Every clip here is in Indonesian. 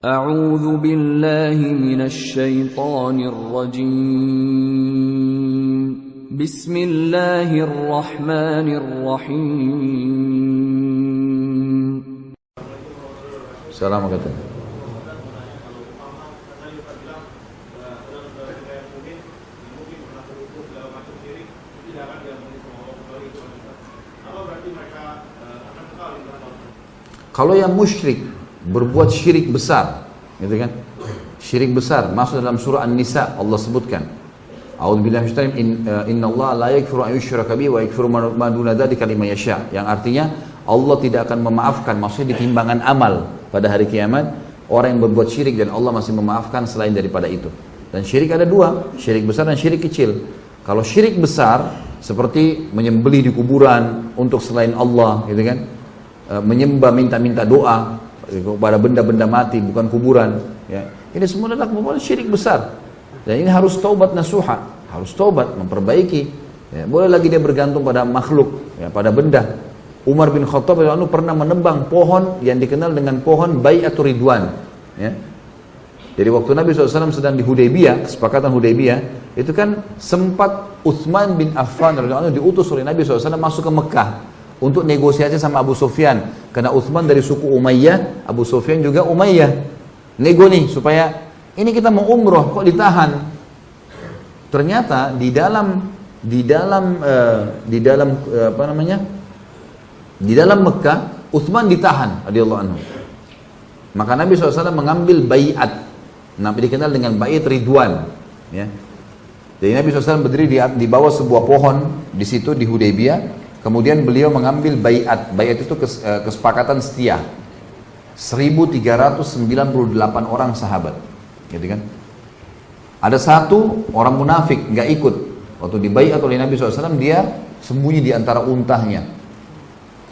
أعوذ بالله من الشيطان الرجيم بسم الله الرحمن الرحيم Assalamualaikum. Kalau yang musyrik berbuat syirik besar, gitu kan? Syirik besar masuk dalam surah An-Nisa, Allah sebutkan. A'udzubillahi minasyaitonir rajim. Innallaha la yaghfiru an yushraka bihi wa yaghfiru ma duna dzalika liman yasha. Yang artinya Allah tidak akan memaafkan, maksudnya di timbangan amal pada hari kiamat orang yang berbuat syirik dan Allah masih memaafkan selain daripada itu. Dan syirik ada dua, syirik besar dan syirik kecil. Kalau syirik besar seperti menyembelih di kuburan untuk selain Allah, gitu kan? Menyembah, minta-minta doa kepada benda-benda mati bukan kuburan, ya. Ini semua adalah merupakan syirik besar. Dan ini harus taubat nasuha, harus taubat, memperbaiki. Ya, boleh lagi dia bergantung pada makhluk, ya, pada benda. Umar bin Khattab pernah menebang pohon yang dikenal dengan pohon Bai'atur Ridwan, ya. Jadi waktu Nabi SAW sedang di Hudaybiyah, kesepakatan Hudaybiyah, itu kan sempat Utsman bin Affan radhiyallahu anhu diutus oleh Nabi SAW masuk ke Mekah untuk negosiasi sama Abu Sufyan, karena Utsman dari suku Umayyah, Abu Sufyan juga Umayyah. Nego nih supaya ini kita mau umroh kok ditahan. Ternyata di dalam Mekah Utsman ditahan radhiyallahu anhu. Maka Nabi SAW mengambil baiat, Nabi dikenal dengan baiat Ridwan, ya. Jadi Nabi SAW berdiri di bawah sebuah pohon di situ di Hudaybiyah. Kemudian beliau mengambil baiat. Baiat itu kesepakatan setia. 1398 orang sahabat, gitu kan? Ada satu orang munafik nggak ikut. Waktu dibaiat oleh Nabi SAW, dia sembunyi di antara untahnya.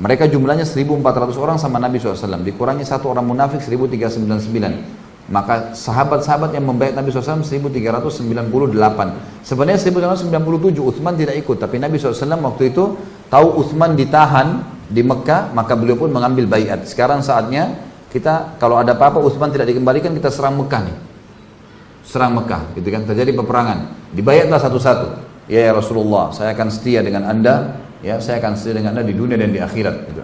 Mereka jumlahnya 1400 orang sama Nabi SAW. Dikurangi satu orang munafik 1399. Maka sahabat-sahabat yang membaiat Nabi SAW 1398. Sebenarnya 1397 Utsman tidak ikut, tapi Nabi SAW waktu itu tahu Utsman ditahan di Mekah, maka beliau pun mengambil baiat. Sekarang saatnya kita kalau ada apa-apa Utsman tidak dikembalikan, kita serang Mekah nih. Serang Mekah, gitu kan? Terjadi peperangan. Dibaiatlah satu-satu. Ya Rasulullah, saya akan setia dengan Anda, ya, saya akan setia dengan Anda di dunia dan di akhirat, gitu.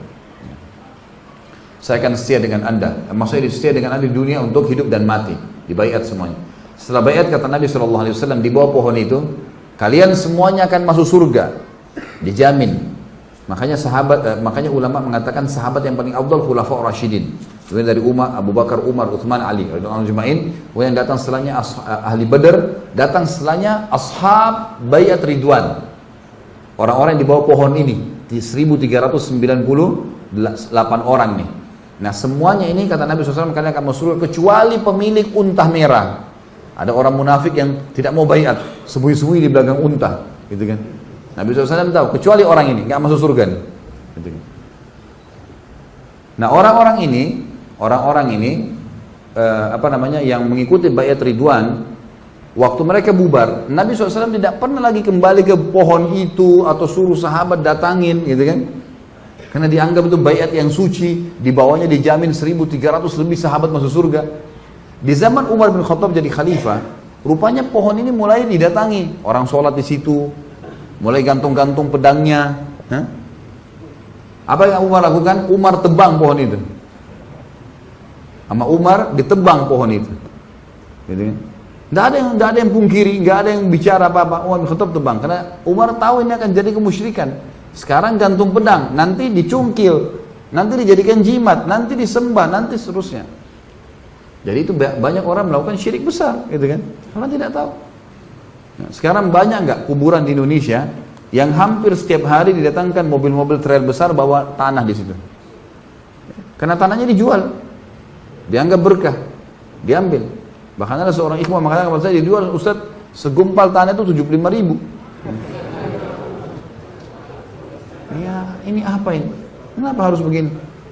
Saya akan setia dengan Anda. Maksudnya setia dengan Anda di dunia untuk hidup dan mati. Dibaiat semuanya. Setelah baiat kata Nabi SAW di bawah pohon itu, kalian semuanya akan masuk surga. Dijamin. Makanya ulama mengatakan sahabat yang paling afdal khulafaur rasyidin. Kemudian dari Abu Bakar, Umar, Utsman, Ali radhiyallahu anhum. Kemudian datang setelahnya ahli Badar, datang setelahnya ashab baiat Ridwan. Orang-orang yang di bawah pohon ini di 1398 orang nih. Nah semuanya ini kata Nabi SAW kalian akan masuk surga kecuali pemilik untah merah. Ada orang munafik yang tidak mau baiat, sembunyi-sembunyi di belakang untah, gitu kan? Nabi SAW tahu kecuali orang ini nggak masuk surga nih, gitu kan? Nah orang-orang ini yang mengikuti baiat Ridwan, waktu mereka bubar, Nabi SAW tidak pernah lagi kembali ke pohon itu atau suruh sahabat datangin, gitu kan? Karena dianggap itu baiat yang suci, di bawahnya dijamin 1300 lebih sahabat masuk surga. Di zaman Umar bin Khattab jadi khalifah, rupanya pohon ini mulai didatangi. Orang sholat di situ, mulai gantung-gantung pedangnya. Apa yang Umar lakukan? Umar tebang pohon itu. Sama Umar ditebang pohon itu. Gitu kan? Nggak ada yang pungkiri, nggak ada yang bicara apa-apa. Umar bin Khattab tebang, karena Umar tahu ini akan jadi kemusyrikan. Sekarang gantung pedang, nanti dicungkil, nanti dijadikan jimat, nanti disembah, nanti seterusnya. Jadi itu banyak orang melakukan syirik besar, gitu kan? Karena tidak tahu. Nah, sekarang banyak nggak kuburan di Indonesia yang hampir setiap hari didatangkan mobil-mobil trail besar bawa tanah di situ. Karena tanahnya dijual, dianggap berkah, diambil. Bahkan ada seorang ikhwan mengatakan kepada saya, dijual Ustaz segumpal tanah itu 75.000. Ya ini apa ini? Kenapa harus begini?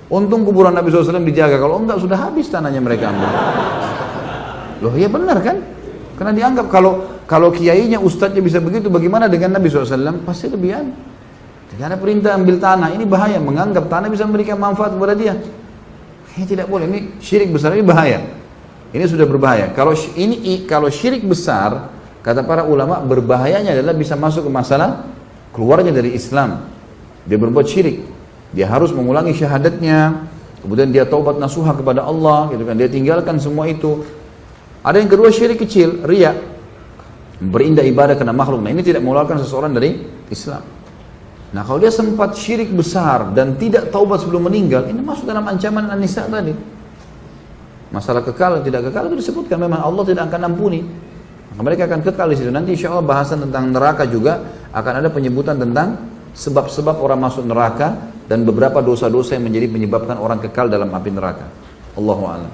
Untung kuburan Nabi SAW dijaga, kalau enggak sudah habis tanahnya mereka ambil. Loh iya benar kan? Karena dianggap kalau kiainya, ustadznya bisa begitu, bagaimana dengan Nabi SAW? Pasti lebih. Tidak ada perintah ambil tanah, ini bahaya, menganggap tanah bisa memberikan manfaat kepada dia. Ini tidak boleh, ini syirik besar, ini bahaya. Ini sudah berbahaya. Kalau syirik besar, kata para ulama, berbahayanya adalah bisa masuk ke masalah keluarnya dari Islam. Dia berbuat syirik, dia harus mengulangi syahadatnya, kemudian dia taubat nasuha kepada Allah, gitu kan. Dia tinggalkan semua itu. Ada yang kedua syirik kecil, riya, berindah ibadah karena makhluk. Nah, ini tidak mengeluarkan seseorang dari Islam. Nah, kalau dia sempat syirik besar dan tidak taubat sebelum meninggal, ini masuk dalam ancaman An-Nisa tadi. Masalah kekal tidak kekal itu disebutkan memang Allah tidak akan ampuni. Maka mereka akan kekal di situ. Nanti insya Allah bahasan tentang neraka juga akan ada penyebutan tentang sebab-sebab orang masuk neraka dan beberapa dosa-dosa yang menyebabkan orang kekal dalam api neraka. Allahu a'lam.